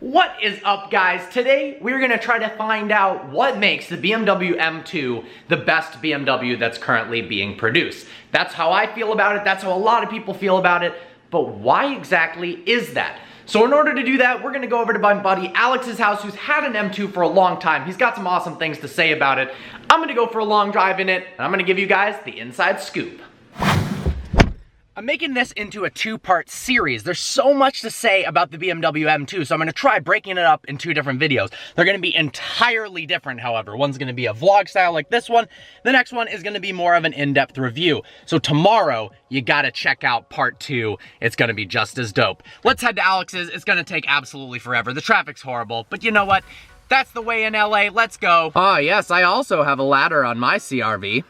What is up, guys? Today we're gonna try to find out what makes the BMW M2 the best BMW that's currently being produced. That's how I feel about it, that's how a lot of people feel about it, but why exactly is that? So in order to do that, we're gonna go over to my buddy Alex's house, who's had an M2 for a long time. He's got some awesome things to say about it. I'm gonna go for a long drive in it, and I'm gonna give you guys the inside scoop. I'm making this into a two-part series. There's so much to say about the BMW M2, so I'm gonna try breaking it up in two different videos. They're gonna be entirely different, however. One's gonna be a vlog style like this one. The next one is gonna be more of an in-depth review. So tomorrow, you gotta check out part 2. It's gonna be just as dope. Let's head to Alex's. It's gonna take absolutely forever. The traffic's horrible, but you know what? That's the way in LA. Let's go. Ah, yes, I also have a ladder on my CRV.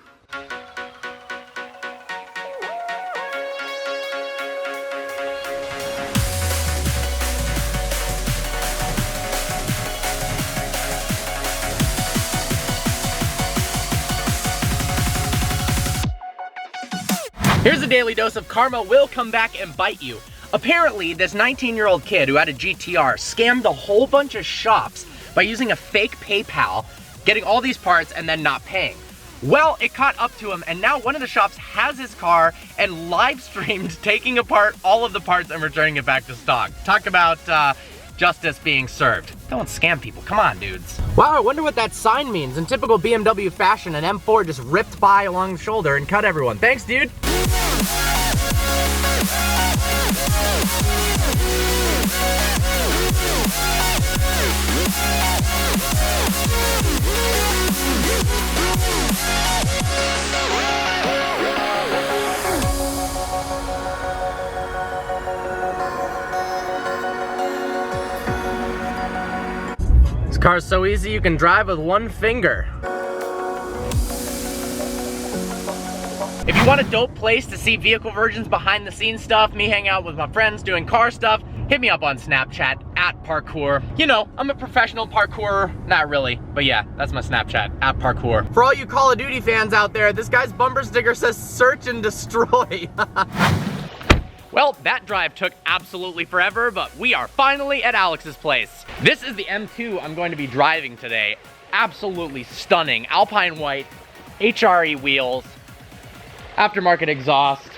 Here's a daily dose of karma will come back and bite you. Apparently, this 19-year-old kid who had a GTR scammed a whole bunch of shops by using a fake PayPal, getting all these parts and then not paying. Well, it caught up to him, and now one of the shops has his car and live streamed taking apart all of the parts and returning it back to stock. Talk about justice being served. Don't scam people, come on, dudes. Wow, I wonder what that sign means. In typical BMW fashion, an M4 just ripped by along the shoulder and cut everyone. Thanks, dude. This car's so easy you can drive with one finger. If you want a dope place to see vehicle versions, behind the scenes stuff, me hang out with my friends doing car stuff, hit me up on Snapchat @parkour. You know, I'm a professional parkourer. Not really, but yeah, that's my Snapchat, @parkour. For all you Call of Duty fans out there, this guy's bumper sticker says search and destroy. Well, that drive took absolutely forever, but we are finally at Alex's place. This is the M2 I'm going to be driving today. Absolutely stunning. Alpine white, HRE wheels, aftermarket exhaust.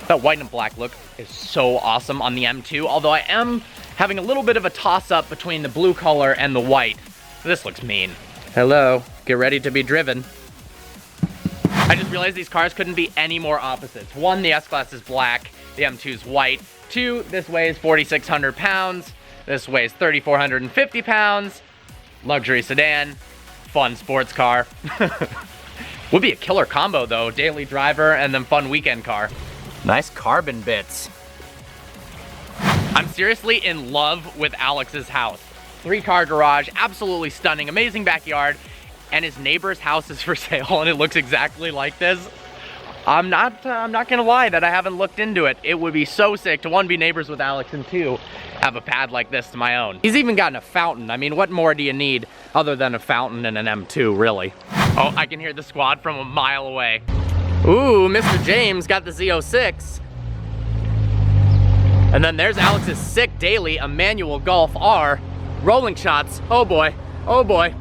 That white and black look is so awesome on the M2, although I am having a little bit of a toss-up between the blue color and the white. This looks mean. Hello, get ready to be driven. I just realized these cars couldn't be any more opposites. 1, the S-Class is black, the M2's white. 2, this weighs 4,600 pounds. This weighs 3,450 pounds. Luxury sedan, fun sports car. Would be a killer combo though, daily driver and then fun weekend car. Nice carbon bits. I'm seriously in love with Alex's house. 3-car garage, absolutely stunning, amazing backyard, and his neighbor's house is for sale and it looks exactly like this. I'm not gonna lie that I haven't looked into it. It would be so sick to 1, be neighbors with Alex, and 2, have a pad like this to my own. He's even gotten a fountain. I mean, what more do you need other than a fountain and an M2, really? Oh, I can hear the squad from a mile away. Ooh, Mr. James got the Z06. And then there's Alex's sick daily, a manual Golf R. Rolling shots, oh boy, oh boy.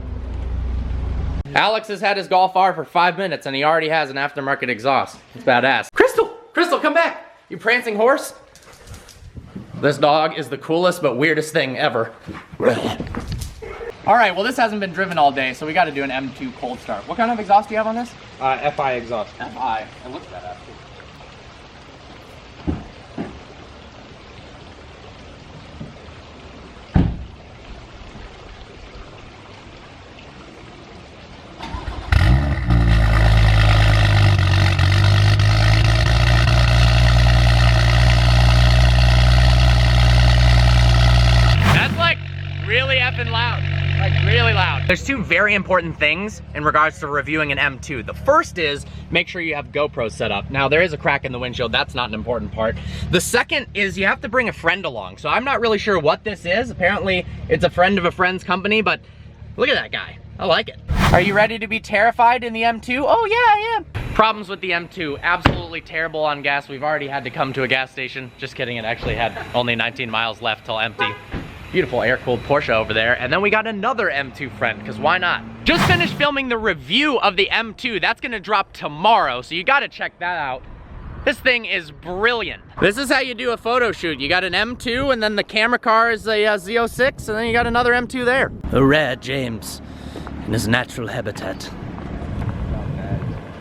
Alex has had his Golf R for 5 minutes and he already has an aftermarket exhaust. It's badass. Crystal, Crystal, come back. You prancing horse? This dog is the coolest but weirdest thing ever. All right, well this hasn't been driven all day, so we gotta do an M2 cold start. What kind of exhaust do you have on this? FI exhaust. FI, it looks badass. Really effing loud, like really loud. There's 2 very important things in regards to reviewing an M2. The first is make sure you have GoPro set up. Now there is a crack in the windshield, that's not an important part. The second is you have to bring a friend along. So I'm not really sure what this is. Apparently it's a friend of a friend's company, but look at that guy, I like it. Are you ready to be terrified in the M2? Oh yeah, I am. Problems with the M2, absolutely terrible on gas. We've already had to come to a gas station. Just kidding, it actually had only 19 miles left till empty. beautiful air-cooled Porsche over there. And then we got another M2 friend, because why not? Just finished filming the review of the M2. That's gonna drop tomorrow, so you gotta check that out. This thing is brilliant. This is how you do a photo shoot. You got an M2, and then the camera car is a Z06, and then you got another M2 there. A rare James in his natural habitat.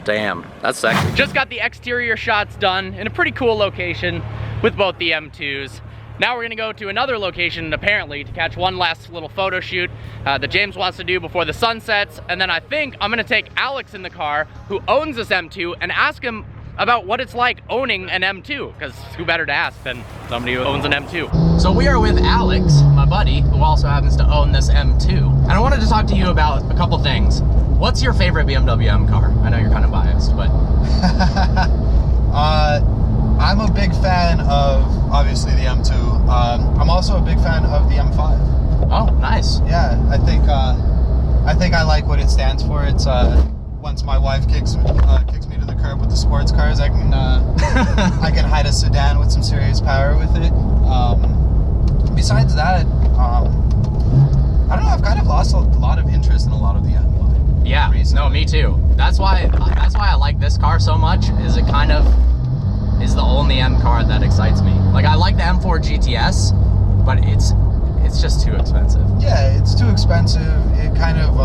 Damn, that's sexy. Just got the exterior shots done in a pretty cool location with both the M2s. Now we're gonna go to another location, apparently, to catch one last little photo shoot that James wants to do before the sun sets. And then I think I'm gonna take Alex in the car, who owns this M2, and ask him about what it's like owning an M2, because who better to ask than somebody who owns an M2. So we are with Alex, my buddy, who also happens to own this M2. And I wanted to talk to you about a couple things. What's your favorite BMW M car? I know you're kind of biased, but... I'm a big fan of, obviously, the M2. I'm also a big fan of the M5. Oh, nice. Yeah, I think I like what it stands for. It's, once my wife kicks me to the curb with the sports cars, I can I can hide a sedan with some serious power with it. Besides that, I don't know. I've kind of lost a lot of interest in a lot of the M5. Yeah, recently. No, me too. That's why I like this car so much. Is it kind of is the only M car that excites me. Like, I like the M4 GTS, but it's just too expensive. Yeah, it's too expensive. It kind of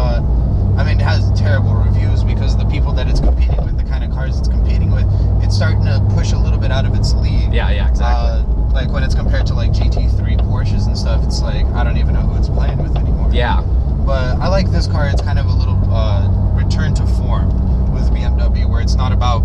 I mean, it has terrible reviews because the people that it's competing with, the kind of cars it's competing with, it's starting to push a little bit out of its league. Yeah, exactly. Like when it's compared to like GT3 Porsches and stuff, it's like, I don't even know who it's playing with anymore. Yeah. But I like this car. It's kind of a little return to form with BMW, where it's not about,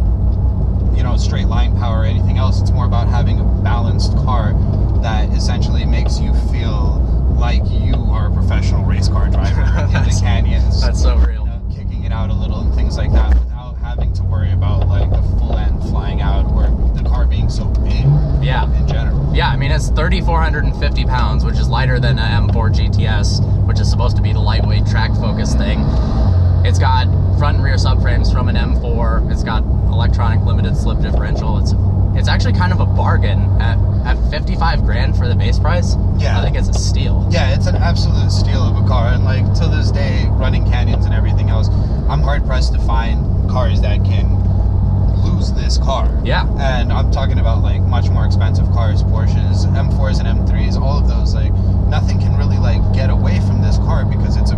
you know, straight line power or anything else. It's more about having a balanced car that essentially makes you feel like you are a professional race car driver in the canyons. That's so real. You know, kicking it out a little and things like that without having to worry about like the full end flying out or the car being so big. Yeah. In general. Yeah, I mean, it's 3,450 pounds, which is lighter than an M4 GTS, which is supposed to be the lightweight track focus thing. It's got front and rear subframes from an M4. It's got electronic limited slip differential. It's actually kind of a bargain at 55 grand for the base price. Yeah. I think it's a steal. Yeah, it's an absolute steal of a car. And like to this day, running canyons and everything else, I'm hard pressed to find cars that can lose this car. Yeah. And I'm talking about like much more expensive cars, Porsches, M4s and M3s, all of those. Like nothing can really like get away from this car because it's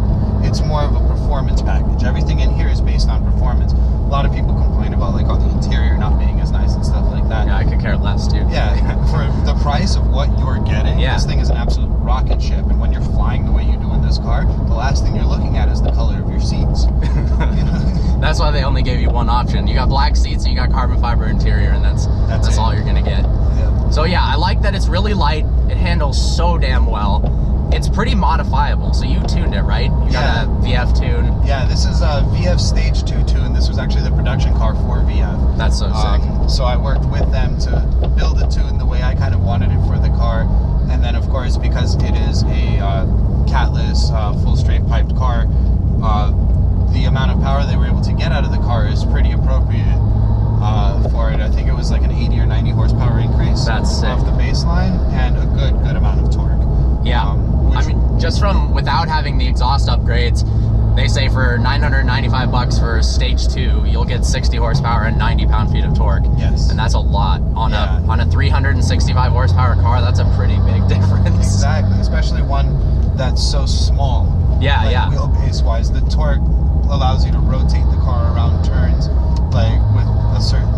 more of a performance package. Everything in here is based on performance. A lot of people complain about like, oh, the interior not being as nice and stuff like that. Yeah, I could care less too. Yeah, for the price of what you're getting, this thing is an absolute rocket ship. And when you're flying the way you do in this car, the last thing you're looking at is the color of your seats. You know? That's why they only gave you one option. You got black seats and you got carbon fiber interior, and that's all you're gonna get. Yeah. So yeah, I like that it's really light. It handles so damn well. It's pretty modifiable. So you tuned it, right? You got a VF tune. Yeah, this is a VF Stage 2 tune. This was actually the production car for VF. That's so sick. So I worked with them to build the tune the way I kind of wanted it for the car. And then, of course, because it is a catless, full straight piped car, the amount of power they were able to get out of the car is pretty appropriate for it. I think it was like an 80 or 90 horsepower increase off the baseline, and a good amount of torque. Yeah. I mean, just from without having the exhaust upgrades, they say for $995 for stage 2, you'll get 60 horsepower and 90 pound-feet of torque. Yes. And that's a lot on a 365 horsepower car. That's a pretty big difference. Exactly, especially one that's so small. Yeah, like, wheelbase wise, the torque allows you to rotate the car around turns, like with a certain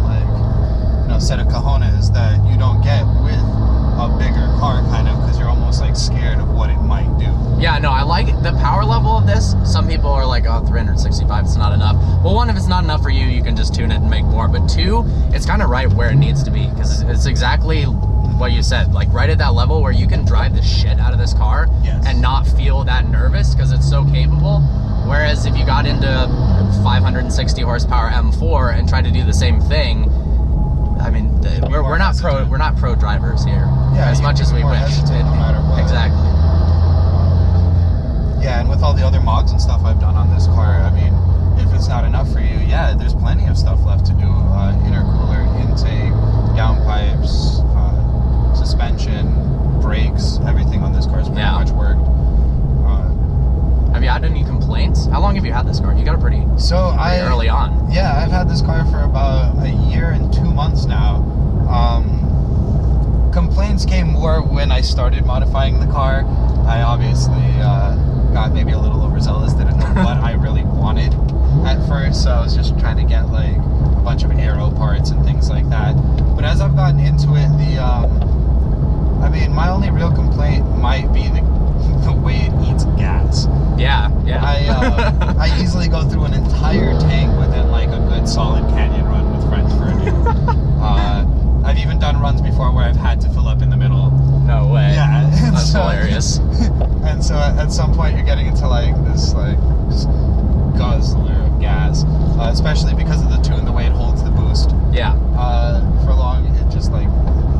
set of cojones that you don't get with a bigger car, kind of, because you're almost like scared of what it might do. Yeah, no, I like the power level of this. Some people are like, oh, 365, it's not enough. Well, one, if it's not enough for you, you can just tune it and make more. But two, it's kind of right where it needs to be, because it's exactly what you said, like right at that level where you can drive the shit out of this car and not feel that nervous because it's so capable. Whereas if you got into 560 horsepower M4 and tried to do the same thing, I mean, we're not pro drivers here, as much as we wish. No matter what. Exactly. Yeah, and with all the other mods and stuff I've done on this car, I mean, if it's not enough for you, yeah, there's plenty of stuff left to do. Intercooler, intake, downpipes, suspension, brakes, everything on this car is pretty much working. How long have you had this car? You got it pretty early on. Yeah, I've had this car for about a year and 2 months now. Complaints came more when I started modifying the car. I obviously got maybe a little overzealous, didn't know what I really wanted at first, so I was just trying to get like a bunch of aero parts and things like that. But as I've gotten into it, I mean, my only real complaint might be the way it eats gas. Yeah. I easily go through an entire tank within like a good solid canyon run with French Verde. I've even done runs before where I've had to fill up in the middle. No way. Yeah, that's hilarious. And so at some point you're getting into like this like just guzzler of gas, especially because of the tune, the way it holds the boost. Yeah. For long, it just like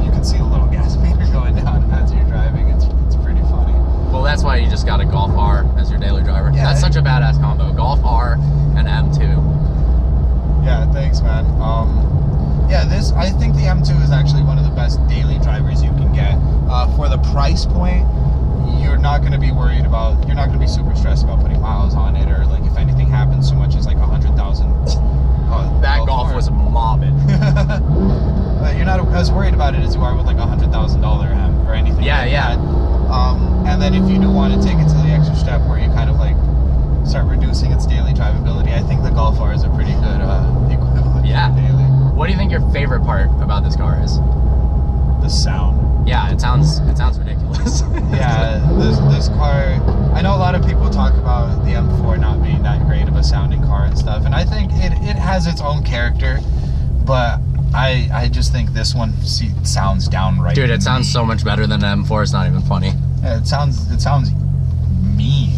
you can see the little gas meter going down as you're driving. It's pretty funny. Well, that's why you just got a Golf R as your daily driver. Yeah, that's such a badass combo. Golf R and M2. Yeah, thanks, man. Yeah, I think the M2 is actually one of the best daily drivers you can get. For the price point, you're not going to be worried about, you're not going to be super stressed about putting miles on it, or like if anything happens so much as like 100,000. That Golf was mobbing. You're not as worried about it as you are with like $100,000 M or anything. Yeah, like yeah. That. And then if you do want to take it to the extra step where you kind of like start reducing its daily drivability, I think the Golf R is a pretty good equivalent for daily. What do you think your favorite part about this car is? The sound. Yeah, it sounds ridiculous. Yeah, this car, I know a lot of people talk about the M4 not being that great of a sounding car and stuff, and I think it has its own character, but I just think this one sounds downright Dude, it sounds so much better than an M4, it's not even funny. Yeah, it sounds mean,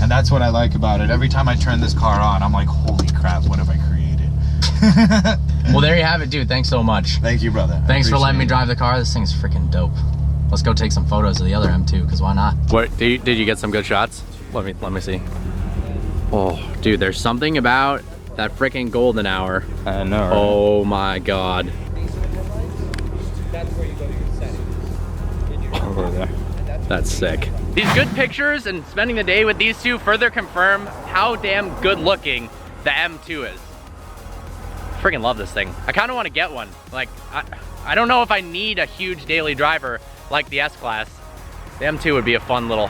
and that's what I like about it. Every time I turn this car on, I'm like, holy crap, what have I created? Well, there you have it, dude. Thanks so much. Thank you, brother. Thanks for letting me drive the car. This thing's freaking dope. Let's go take some photos of the other M2, because why not? What, did you get some good shots? Let me see. Oh, dude, there's something about that freaking golden hour. I know, right? Oh my God. That's where you go to your settings. Over there. That's sick. These good pictures and spending the day with these two further confirm how damn good looking the M2 is. Freaking love this thing. I kind of want to get one. Like, I don't know if I need a huge daily driver like the S-Class. The M2 would be a fun little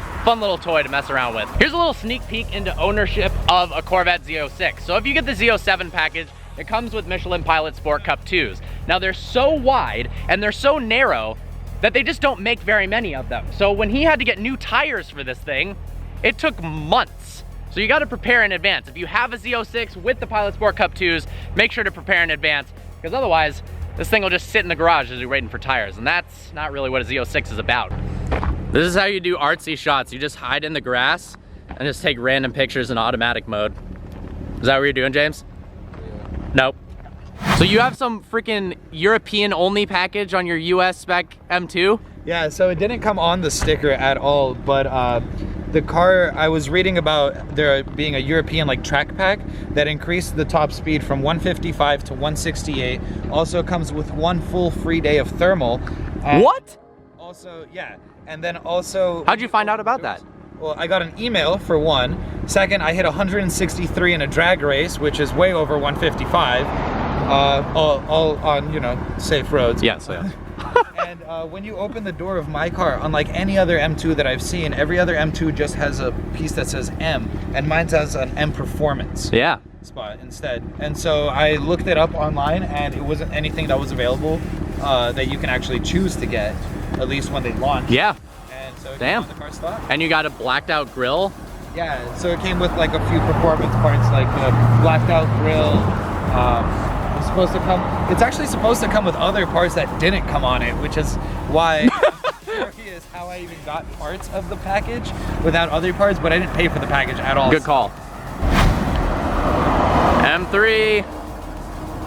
toy to mess around with. Here's a little sneak peek into ownership of a Corvette Z06. So if you get the Z07 package, it comes with Michelin Pilot Sport Cup 2s. Now they're so wide and they're so narrow that they just don't make very many of them. So when he had to get new tires for this thing, it took months. So you got to prepare in advance. If you have a Z06 with the Pilot Sport Cup 2s, make sure to prepare in advance, because otherwise this thing will just sit in the garage as you're waiting for tires, and that's not really what a Z06 is about. This is how you do artsy shots. You just hide in the grass and just take random pictures in automatic mode. Is that what you're doing, James? Yeah. Nope. So you have some freaking European only package on your US spec M2? Yeah, so it didn't come on the sticker at all, but the car, I was reading about there being a European like track pack that increased the top speed from 155 to 168. Also comes with one full free day of thermal. What? Also, yeah, and then also... How'd you find out about that? Well, I got an email for one. Second, I hit 163 in a drag race, which is way over 155. All on, you know, safe roads. Yes, yes. And when you open the door of my car, unlike any other M2 that I've seen, every other M2 just has a piece that says M, and mine has an M Performance spot instead. And so I looked it up online, and it wasn't anything that was available that you can actually choose to get, at least when they launch. Yeah. And so it damn. came on the car stock. And you got a blacked out grill? Yeah, so it came with like a few performance parts, like the blacked out grill. It's supposed to come. It's actually supposed to come with other parts that didn't come on it, which is why I'm curious how I even got parts of the package without other parts, but I didn't pay for the package at all. Good call. M3,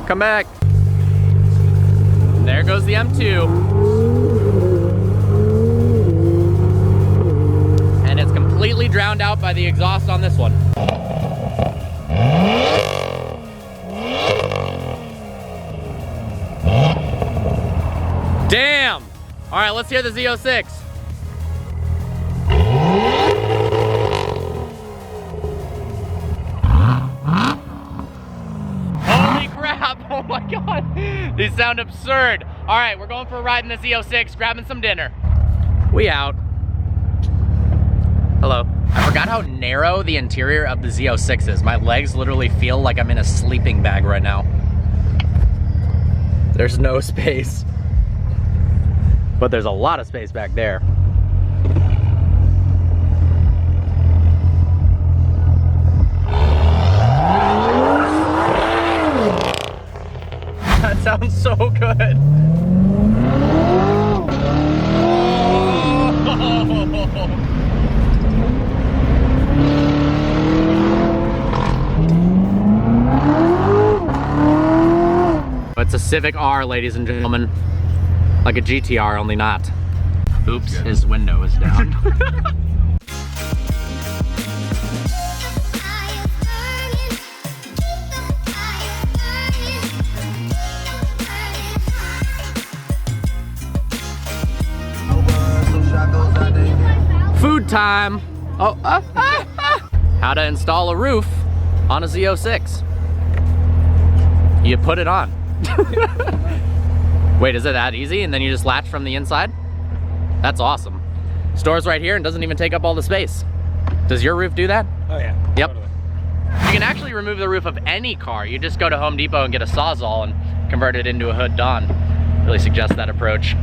come back. There goes the M2. And it's completely drowned out by the exhaust on this one. Damn! All right, let's hear the Z06. up. Oh my God. These sound absurd. All right, we're going for a ride in the Z06, grabbing some dinner. We out. Hello. I forgot how narrow the interior of the Z06 is. My legs literally feel like I'm in a sleeping bag right now. There's no space. But there's a lot of space back there. That sounds so good. It's a Civic R, ladies and gentlemen. Like a GTR, only not. Oops, his window is down. Food time. Oh, how to install a roof on a Z06. You put it on. Wait, is it that easy? And then you just latch from the inside? That's awesome. Store's right here and doesn't even take up all the space. Does your roof do that? Oh yeah. Yep. Totally. You can actually remove the roof of any car. You just go to Home Depot and get a Sawzall and convert it into a hood Don. Really suggest that approach.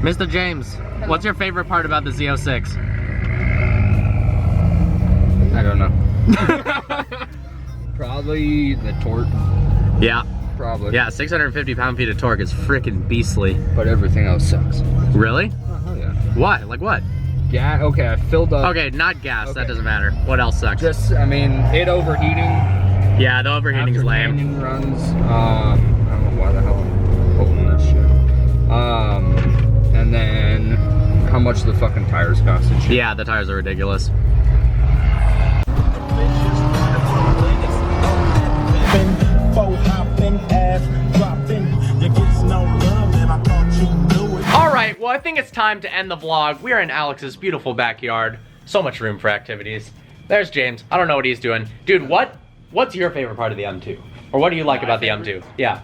Mr. James, what's your favorite part about the Z06? I don't know. Probably the torque. Yeah. Probably. Yeah, 650 pound-feet of torque is freaking beastly. But everything else sucks. Really? Oh yeah. Why? Like what? Yeah. Okay. I filled up. Okay, not gas. That Okay. doesn't matter. What else sucks? Just, I mean, it overheating. Yeah, the overheating's After lame. canyon runs. I don't know why the hell I'm holding this shit. And then how much the fucking tires cost and shit. Yeah, the tires are ridiculous. All right, well, I think it's time to end the vlog. We are in Alex's beautiful backyard. So much room for activities. There's James. I don't know what he's doing. Dude, what's your favorite part of the M2? Or what do you like about the M2? Yeah.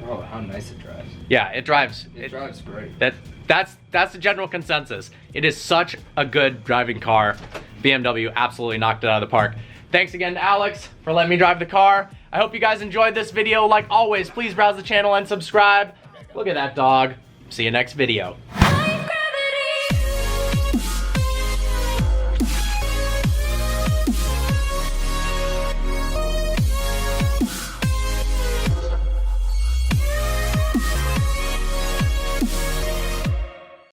Oh, how nice it drives. Yeah, it drives. It drives great. That's the general consensus. It is such a good driving car. BMW absolutely knocked it out of the park. Thanks again to Alex for letting me drive the car. I hope you guys enjoyed this video. Like always, please browse the channel and subscribe. Look at that dog. See you next video.